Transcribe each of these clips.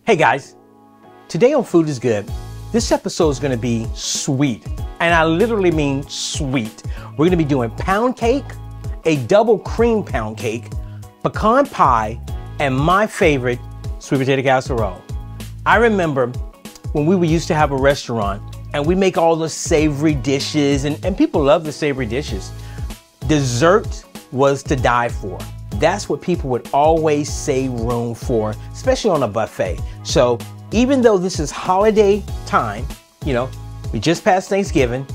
Hey guys, today on Food is Good, this episode is going to be sweet, and I literally mean sweet. We're going to be doing pound cake, a double cream pound cake, pecan pie, and my favorite, sweet potato casserole. I remember when we used to have a restaurant and we make all the savory dishes, and people love the savory dishes. Dessert was to die for. That's what people would always save room for, especially on a buffet. So even though this is holiday time, you know, we just passed Thanksgiving,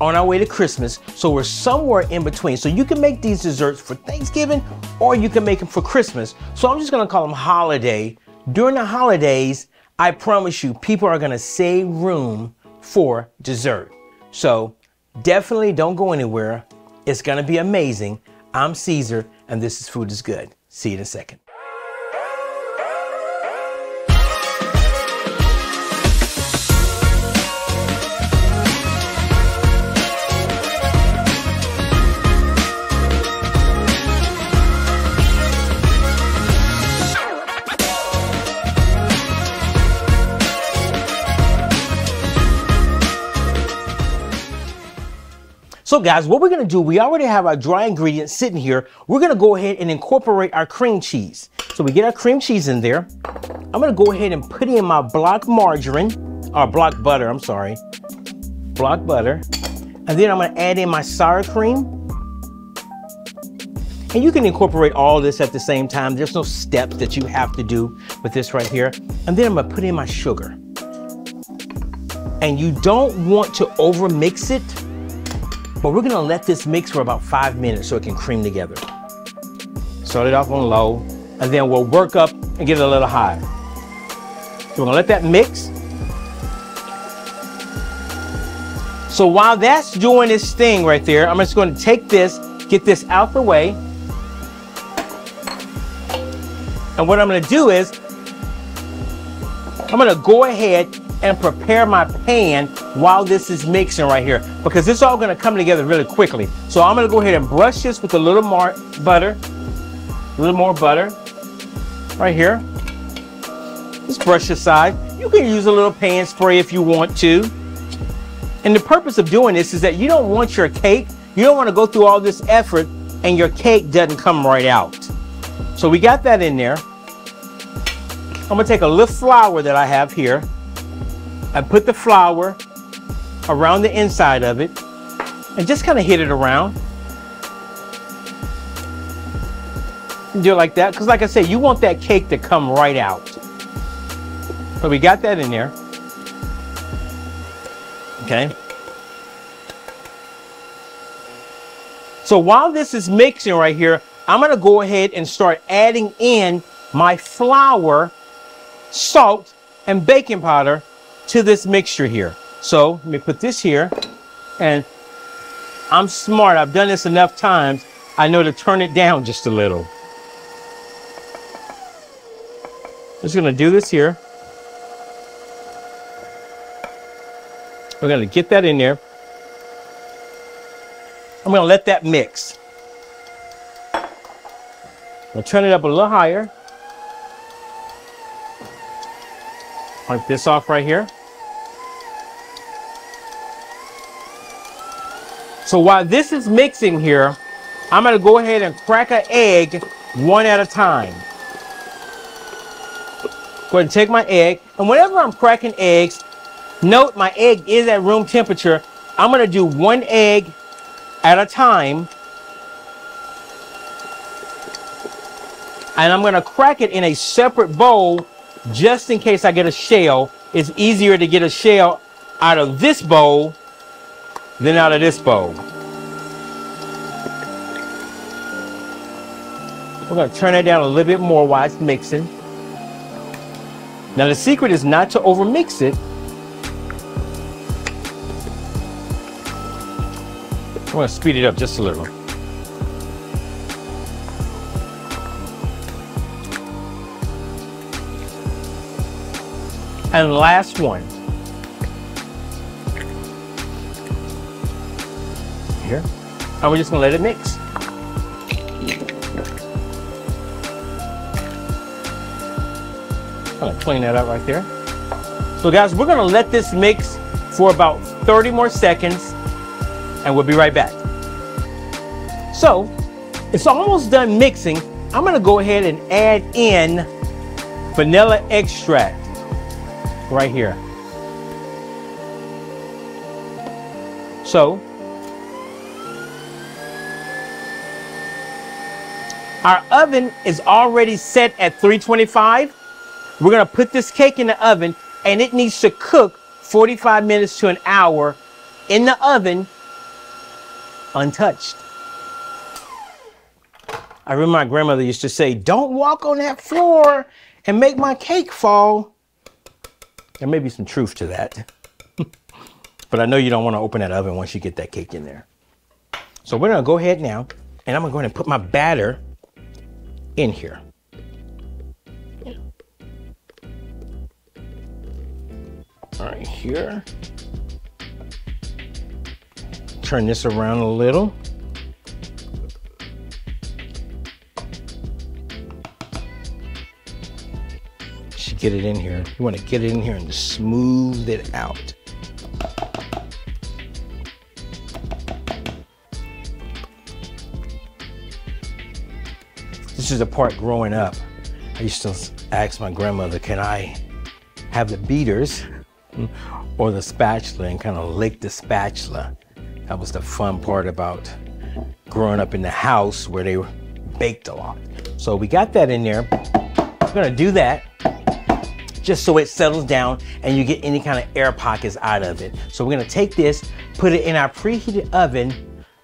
on our way to Christmas, so we're somewhere in between. So you can make these desserts for Thanksgiving or you can make them for Christmas. So I'm just gonna call them holiday. During the holidays, I promise you, people are gonna save room for dessert. So definitely don't go anywhere. It's gonna be amazing. I'm Caesar, and this is Food is Good. See you in a second. So guys, what we're gonna do, we already have our dry ingredients sitting here. We're gonna go ahead and incorporate our cream cheese. So we get our cream cheese in there. I'm gonna go ahead and put in my block margarine, or block butter, I'm sorry. Block butter. And then I'm gonna add in my sour cream. And you can incorporate all this at the same time. There's no steps that you have to do with this right here. And then I'm gonna put in my sugar. And you don't want to over mix it, but we're gonna let this mix for about 5 minutes so it can cream together. Start it off on low, and then we'll work up and get it a little high. So we're gonna let that mix. So while that's doing this thing right there, I'm just gonna take this, get this out the way. And what I'm gonna do is, I'm gonna go ahead and prepare my pan while this is mixing right here, because it's all gonna come together really quickly. So I'm gonna go ahead and brush this with a little more butter, right here. Just brush the side. You can use a little pan spray if you want to. And the purpose of doing this is that you don't want your cake, you don't wanna go through all this effort and your cake doesn't come right out. So we got that in there. I'm gonna take a little flour that I have here. I put the flour around the inside of it and just kind of hit it around. And do it like that, because like I said, you want that cake to come right out. So we got that in there. Okay. So while this is mixing right here, I'm going to go ahead and start adding in my flour, salt, and baking powder to this mixture here. So let me put this here, and I'm smart. I've done this enough times. I know to turn it down just a little. Just gonna do this here. We're gonna get that in there. I'm gonna let that mix. I'll turn it up a little higher. Wipe this off right here. So while this is mixing here, I'm gonna go ahead and crack an egg one at a time. Go ahead and take my egg, and whenever I'm cracking eggs, note my egg is at room temperature. I'm gonna do one egg at a time, and I'm gonna crack it in a separate bowl just in case I get a shell. It's easier to get a shell out of this bowl than out of this bowl. We're gonna turn it down a little bit more while it's mixing. Now the secret is not to over mix it. I'm gonna speed it up just a little. And last one. Here. And we're just gonna let it mix. I'm gonna clean that up right there. So guys, we're gonna let this mix for about 30 more seconds and we'll be right back. So, it's almost done mixing. I'm gonna go ahead and add in vanilla extract right here. So, our oven is already set at 325. We're gonna put this cake in the oven and it needs to cook 45 minutes to an hour in the oven, untouched. I remember my grandmother used to say, don't walk on that floor and make my cake fall. There may be some truth to that. But I know you don't want to open that oven once you get that cake in there. So we're gonna go ahead now and I'm gonna go ahead and put my batter in here. Right here. Turn this around a little. Should get it in here. You want to get it in here and just smooth it out. This is the part growing up. I used to ask my grandmother, can I have the beaters or the spatula and kind of lick the spatula. That was the fun part about growing up in the house where they baked a lot. So we got that in there. We're gonna do that just so it settles down and you get any kind of air pockets out of it. So we're gonna take this, put it in our preheated oven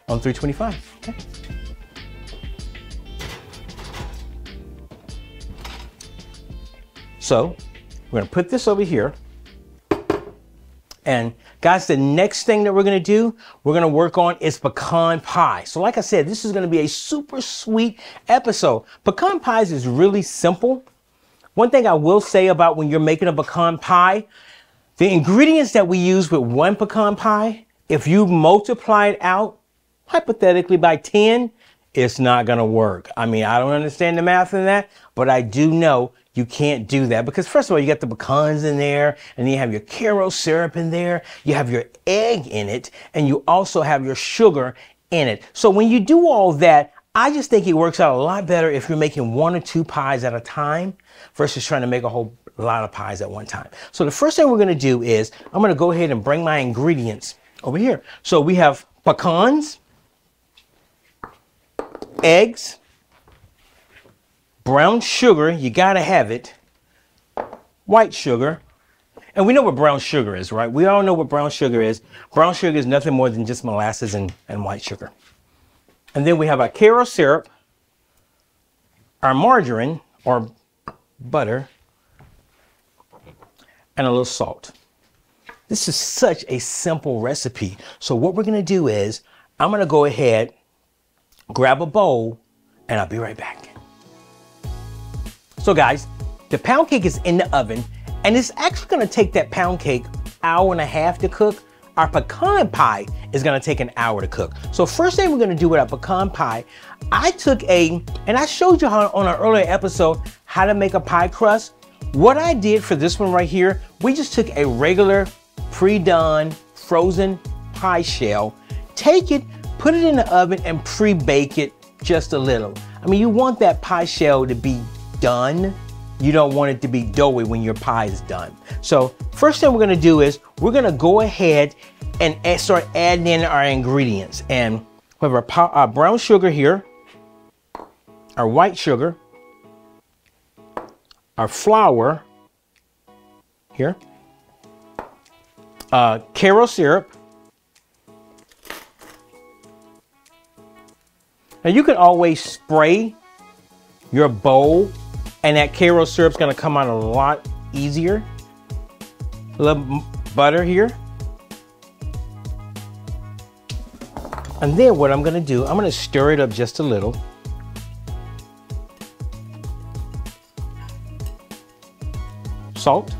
on 325, okay? So we're gonna put this over here. And guys, the next thing that we're gonna do, we're gonna work on is pecan pie. So like I said, this is gonna be a super sweet episode. Pecan pies is really simple. One thing I will say about when you're making a pecan pie, the ingredients that we use with one pecan pie, if you multiply it out, hypothetically by 10, it's not gonna work. I mean, I don't understand the math in that, but I do know you can't do that because first of all, you got the pecans in there and then you have your Carroll syrup in there, you have your egg in it, and you also have your sugar in it. So when you do all that, I just think it works out a lot better if you're making 1 or 2 pies at a time versus trying to make a whole lot of pies at one time. So the first thing we're gonna do is I'm gonna go ahead and bring my ingredients over here. So we have pecans, eggs, brown sugar, you gotta have it, white sugar, and we know what brown sugar is, right? We all know what brown sugar is. Brown sugar is nothing more than just molasses and white sugar. And then we have our Carroll syrup, our margarine or butter, and a little salt. This is such a simple recipe. So what we're gonna do is, I'm gonna go ahead, grab a bowl, and I'll be right back. So guys, the pound cake is in the oven and it's actually gonna take that pound cake 1.5 hours to cook. Our pecan pie is gonna take 1 hour to cook. So first thing we're gonna do with our pecan pie, I showed you how on an earlier episode how to make a pie crust. What I did for this one right here, we just took a regular pre-done frozen pie shell, take it, put it in the oven and pre-bake it just a little. I mean, you want that pie shell to be done. You don't want it to be doughy when your pie is done. So first thing we're gonna do is we're gonna go ahead and start adding in our ingredients. And we have our brown sugar here, our white sugar, our flour here, Carroll syrup. Now you can always spray your bowl and that Carroll syrup's gonna come out a lot easier. A little butter here. And then what I'm gonna do, I'm gonna stir it up just a little. Salt.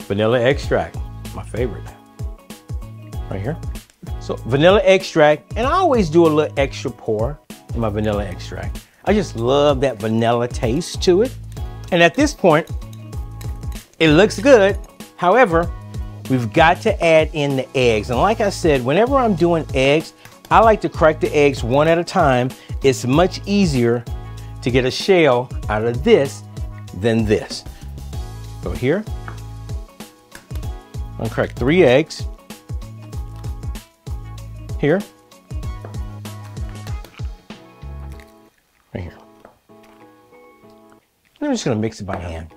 Vanilla extract, my favorite, right here. So vanilla extract, and I always do a little extra pour in my vanilla extract. I just love that vanilla taste to it. And at this point, it looks good. However, we've got to add in the eggs. And like I said, whenever I'm doing eggs, I like to crack the eggs one at a time. It's much easier to get a shell out of this than this. So here, I'm gonna crack 3 eggs. Here. Right here. I'm just gonna mix it by hand.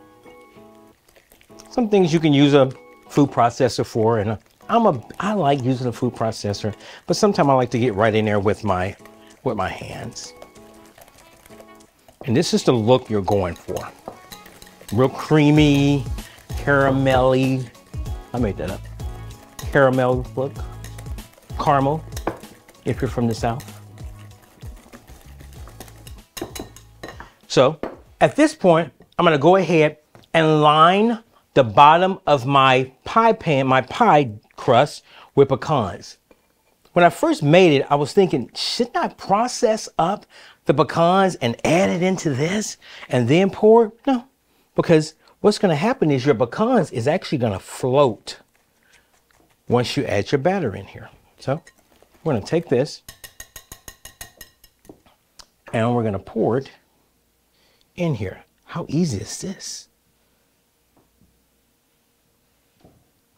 Some things you can use a food processor for, and I like using a food processor, but sometimes I like to get right in there with my hands. And this is the look you're going for. Real creamy, caramelly. I made that up. Caramel look. Caramel, if you're from the South. So at this point, I'm gonna go ahead and line the bottom of my pie pan, my pie crust, with pecans. When I first made it, I was thinking, shouldn't I process up the pecans and add it into this and then pour it? No, because what's gonna happen is your pecans is actually gonna float once you add your batter in here. So we're gonna take this and we're gonna pour it in here. How easy is this?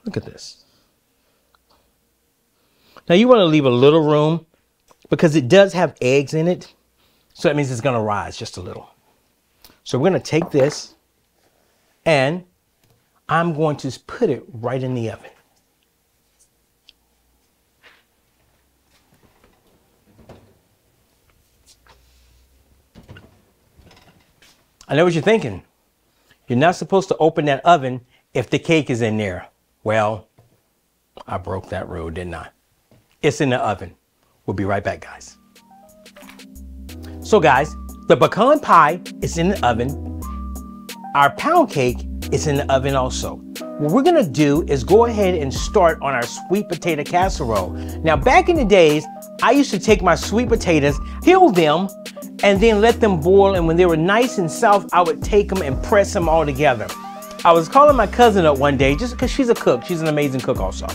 Look at this. Now you want to leave a little room because it does have eggs in it. So that means it's going to rise just a little. So we're going to take this and I'm going to put it right in the oven. I know what you're thinking. You're not supposed to open that oven if the cake is in there. Well, I broke that rule, didn't I? It's in the oven. We'll be right back, guys. So guys, the pecan pie is in the oven. Our pound cake is in the oven also. What we're gonna do is go ahead and start on our sweet potato casserole. Now, back in the days, I used to take my sweet potatoes, peel them, and then let them boil, and when they were nice and soft, I would take them and press them all together. I was calling my cousin up one day, just because she's a cook. She's an amazing cook also.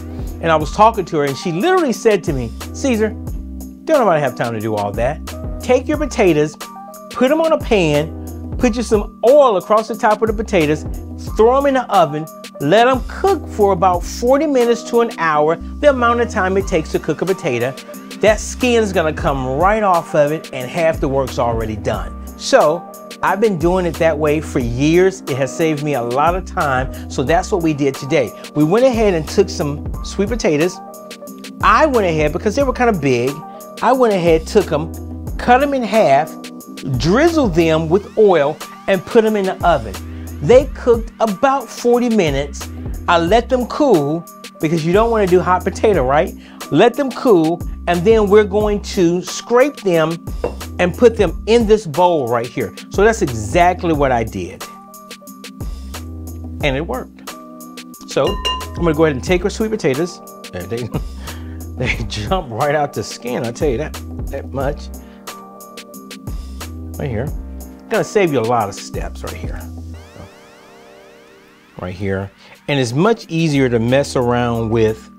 And I was talking to her, and she literally said to me, Caesar, don't nobody have time to do all that. Take your potatoes, put them on a pan, put you some oil across the top of the potatoes, throw them in the oven, let them cook for about 40 minutes to an hour, the amount of time it takes to cook a potato. That skin's gonna come right off of it and half the work's already done. So I've been doing it that way for years. It has saved me a lot of time. So that's what we did today. We went ahead and took some sweet potatoes. I went ahead, because they were kind of big, I went ahead, took them, cut them in half, drizzled them with oil, and put them in the oven. They cooked about 40 minutes. I let them cool, because you don't want to do hot potato, right? Let them cool, and then we're going to scrape them and put them in this bowl right here. So that's exactly what I did. And it worked. So I'm gonna go ahead and take our sweet potatoes. They jump right out the skin, I'll tell you that much. Right here. Gonna save you a lot of steps right here. Right here. And it's much easier to mess around with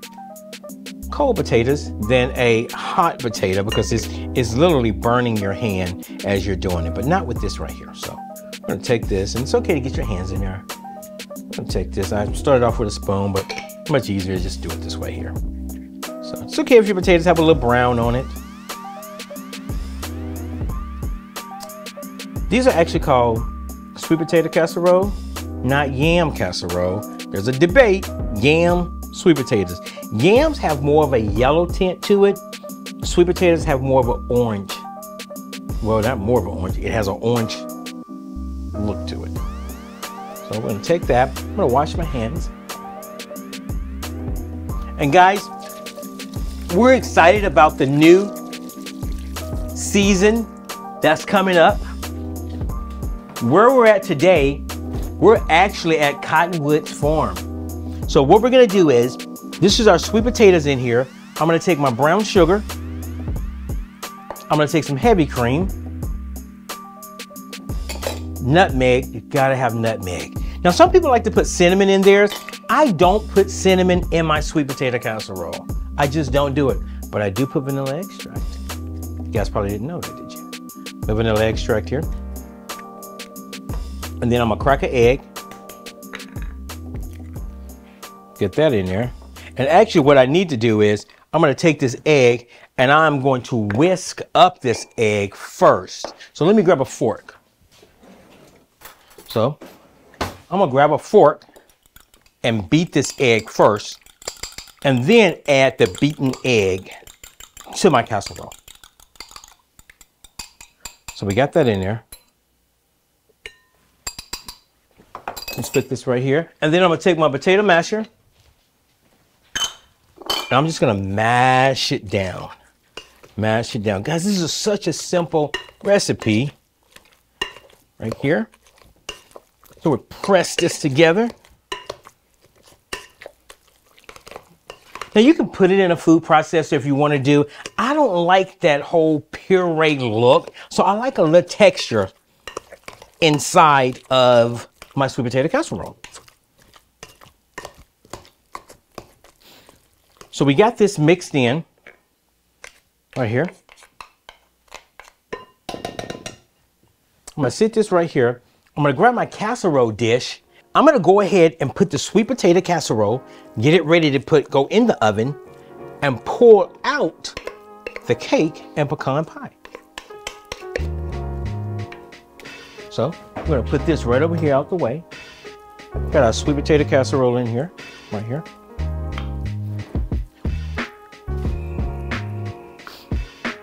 cold potatoes than a hot potato, because it's literally burning your hand as you're doing it, but not with this right here. So I'm gonna take this, and it's okay to get your hands in there. I'm gonna take this. I started off with a spoon, but much easier to just do it this way here. So it's okay if your potatoes have a little brown on it. These are actually called sweet potato casserole, not yam casserole. There's a debate, yam, sweet potatoes. Yams have more of a yellow tint to it. Sweet potatoes have more of an orange. Well, not more of an orange. It has an orange look to it. So I'm going to take that. I'm going to wash my hands. And guys, we're excited about the new season that's coming up. Where we're at today, we're actually at Cottonwood's farm. So what we're gonna do is, this is our sweet potatoes in here. I'm gonna take my brown sugar. I'm gonna take some heavy cream. nutmeg, you gotta have nutmeg. Now, some people like to put cinnamon in theirs. I don't put cinnamon in my sweet potato casserole. I just don't do it, but I do put vanilla extract. You guys probably didn't know that, did you? The vanilla extract here. And then I'm gonna crack an egg. Get that in there. And actually what I need to do is, I'm gonna take this egg and I'm going to whisk up this egg first. So let me grab a fork. So I'm gonna grab a fork and beat this egg first, and then add the beaten egg to my casserole. So we got that in there. Let's put this right here. And then I'm gonna take my potato masher, and I'm just gonna mash it down. Mash it down. Guys, this is such a simple recipe right here. So we press this together. Now you can put it in a food processor if you want to do. I don't like that whole puree look, so I like a little texture inside of my sweet potato casserole. So we got this mixed in right here. I'm gonna sit this right here. I'm gonna grab my casserole dish. I'm gonna go ahead and put the sweet potato casserole, get it ready to go in the oven, and pour out the cake and pecan pie. So I'm gonna put this right over here out the way. Got our sweet potato casserole in here, right here.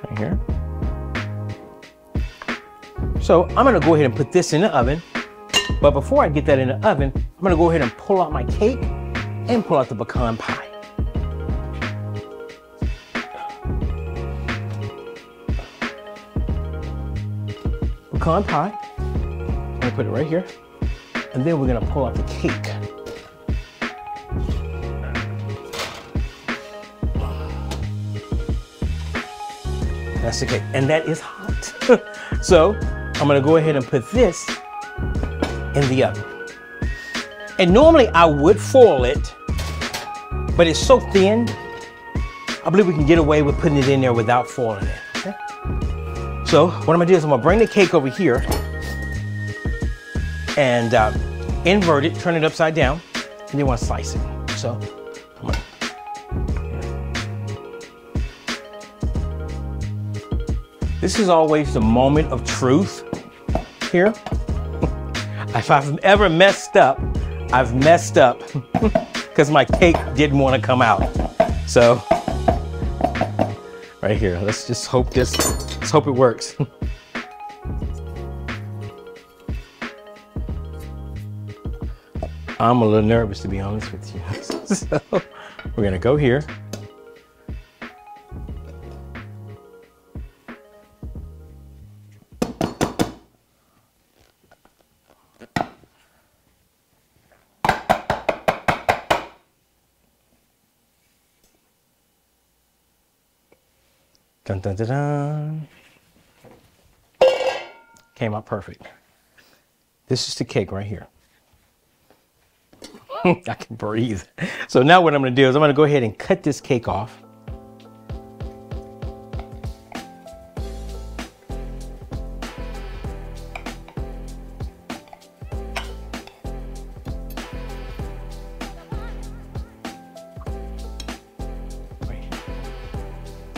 Right here. So I'm gonna go ahead and put this in the oven. But before I get that in the oven, I'm gonna go ahead and pull out my cake and pull out the pecan pie. Pecan pie, I'm gonna put it right here. And then we're gonna pull out the cake. That's the cake, and that is hot. So I'm gonna go ahead and put this in the oven. And normally I would foil it, but it's so thin, I believe we can get away with putting it in there without foiling it, okay? So what I'm gonna do is I'm gonna bring the cake over here and invert it, turn it upside down, and then want to slice it. So I'm gonna, this is always the moment of truth here. If I've ever messed up, I've messed up because my cake didn't want to come out. So right here, let's just hope let's hope it works. I'm a little nervous, to be honest with you. So we're gonna go here. Dun, dun, dun, dun. Came out perfect. This is the cake right here. I can breathe. So now what I'm going to do is I'm going to go ahead and cut this cake off.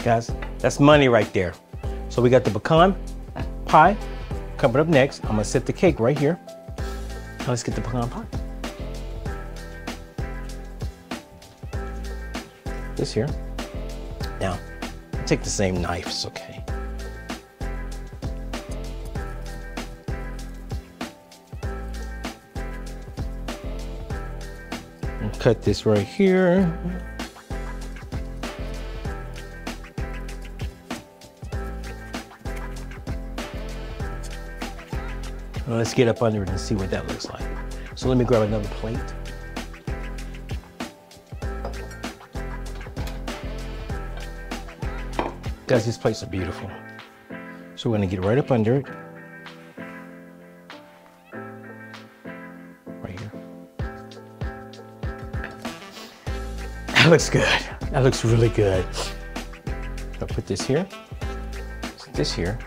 Guys, that's money right there. So we got the pecan pie coming up next. I'm gonna set the cake right here. Now let's get the pecan pie. This here. Now, take the same knife, it's okay. And cut this right here. Now let's get up under it and see what that looks like. So let me grab another plate. Guys, these plates are beautiful. So we're gonna get right up under it. That looks good. That looks really good. I'll put this here, this here,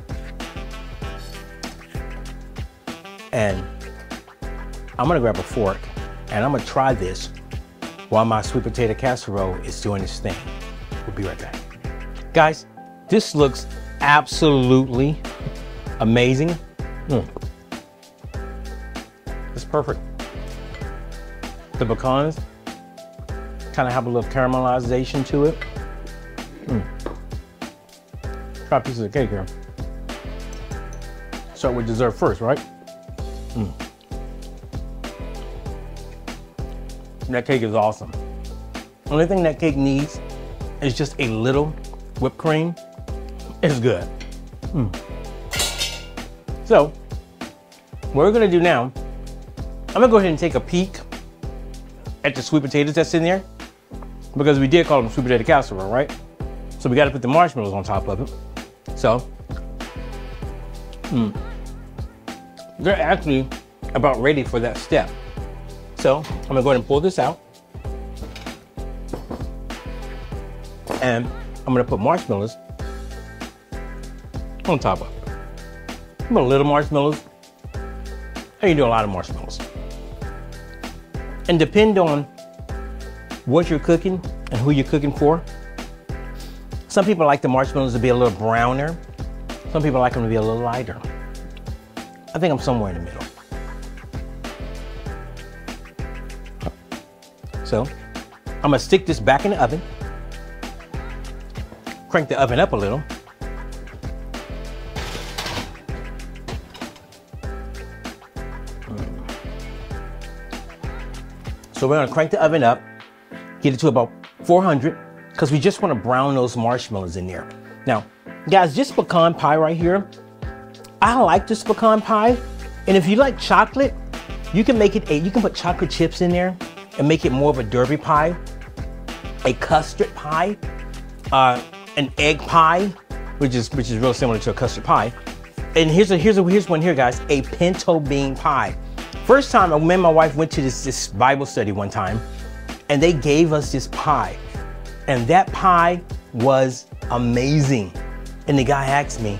and I'm gonna grab a fork and I'm gonna try this while my sweet potato casserole is doing its thing. We'll be right back. Guys, this looks absolutely amazing. It's perfect. The pecans kind of have a little caramelization to it. Try pieces of cake here. Start with dessert first, right? That cake is awesome. Only thing that cake needs is just a little whipped cream. It's good. So, what we're gonna do now, I'm gonna go ahead and take a peek at the sweet potatoes that's in there, because we did call them sweet potato casserole, right? So we gotta put the marshmallows on top of it. So, they're actually about ready for that step. So I'm gonna go ahead and pull this out. And I'm gonna put marshmallows on top of it. Put a little marshmallows. And you do a lot of marshmallows. And depend on what you're cooking and who you're cooking for. Some people like the marshmallows to be a little browner. Some people like them to be a little lighter. I think I'm somewhere in the middle. So I'm gonna stick this back in the oven. Crank the oven up a little. So we're gonna crank the oven up, get it to about 400, because we just wanna brown those marshmallows in there. Now, guys, this pecan pie right here, I like this pecan pie. And if you like chocolate, you can make it you can put chocolate chips in there and make it more of a derby pie, a custard pie, an egg pie, which is real similar to a custard pie. And here's one here, guys, a pinto bean pie. First time, me and my wife went to this Bible study one time, and they gave us this pie. And that pie was amazing. And the guy asked me,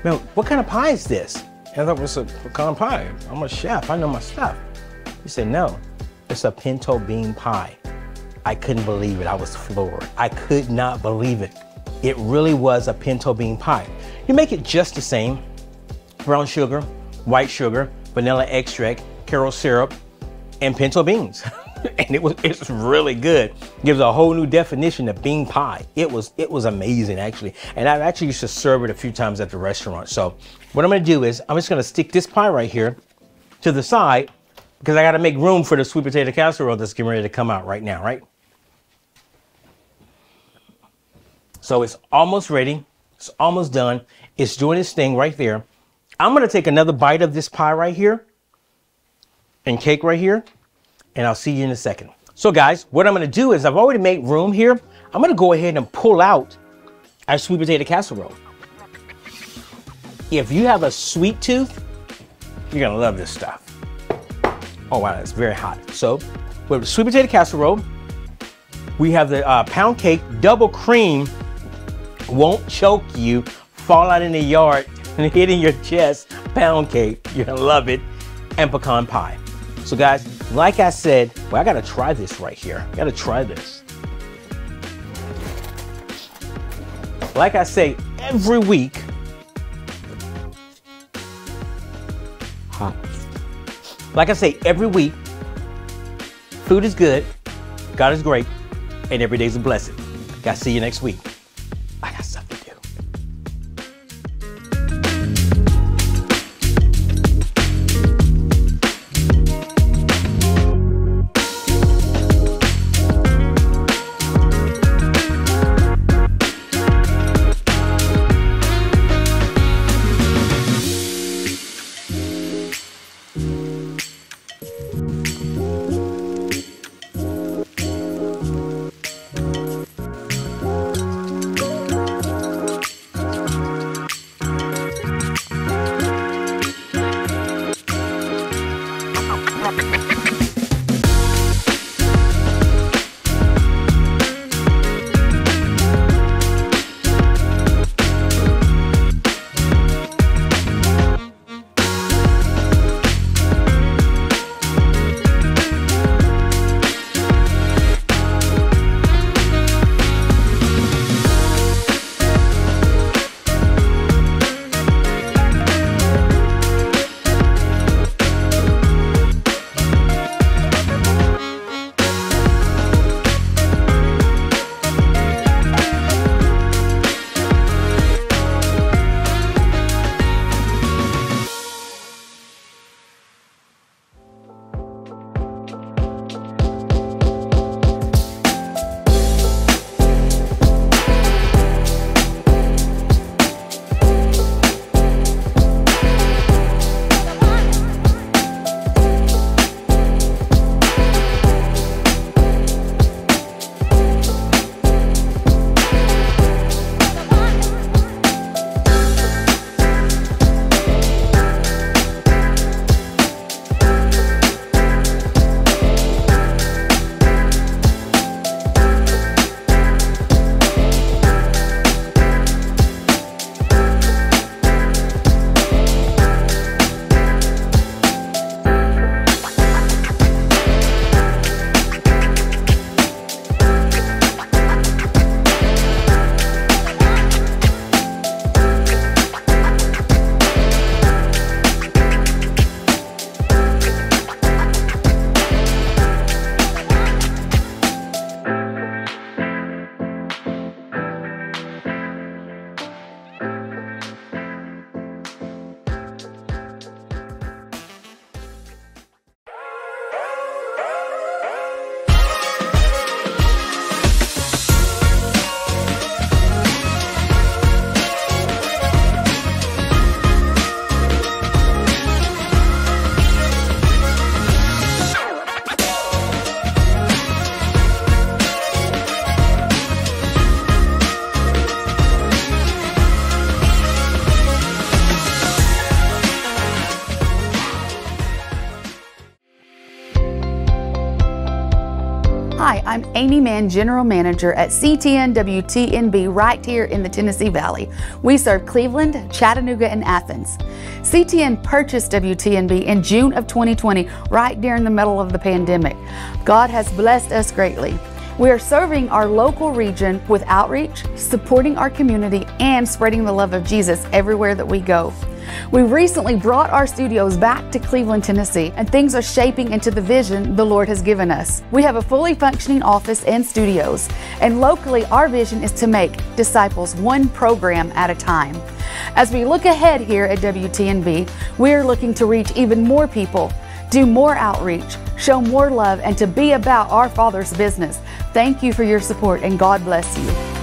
"Man, what kind of pie is this?" And I thought it was a pecan pie. I'm a chef, I know my stuff. He said, "No, it's a pinto bean pie." I couldn't believe it, I was floored. I could not believe it. It really was a pinto bean pie. You make it just the same. Brown sugar, white sugar, vanilla extract, Carol syrup, and pinto beans. And it's really good. Gives a whole new definition of bean pie. It was amazing, actually. And I've actually used to serve it a few times at the restaurant. So what I'm gonna do is, I'm just gonna stick this pie right here to the side, because I gotta make room for the sweet potato casserole that's getting ready to come out right now, right? So it's almost ready. It's almost done. It's doing its thing right there. I'm gonna take another bite of this pie right here and cake right here, and I'll see you in a second. So guys, what I'm gonna do is, I've already made room here. I'm gonna go ahead and pull out our sweet potato casserole. If you have a sweet tooth, you're gonna love this stuff. Oh wow, it's very hot. So with the sweet potato casserole, we have the pound cake, double cream, won't choke you, fall out in the yard and hit in your chest, pound cake, you're gonna love it, and pecan pie. So guys, like I said, well, I gotta try this right here. I gotta try this. Like I say, every week, like I say, every week, food is good, God is great, and every day's a blessing. Guys, see you next week. I got something to do. Hi, I'm Amy Mann, General Manager at CTN WTNB right here in the Tennessee Valley. We serve Cleveland, Chattanooga, and Athens. CTN purchased WTNB in June of 2020, right during the middle of the pandemic. God has blessed us greatly. We are serving our local region with outreach, supporting our community, and spreading the love of Jesus everywhere that we go. We recently brought our studios back to Cleveland, Tennessee, and things are shaping into the vision the Lord has given us. We have a fully functioning office and studios, and locally our vision is to make disciples one program at a time. As we look ahead here at WTNB, we are looking to reach even more people, do more outreach, show more love, and to be about our Father's business. Thank you for your support, and God bless you.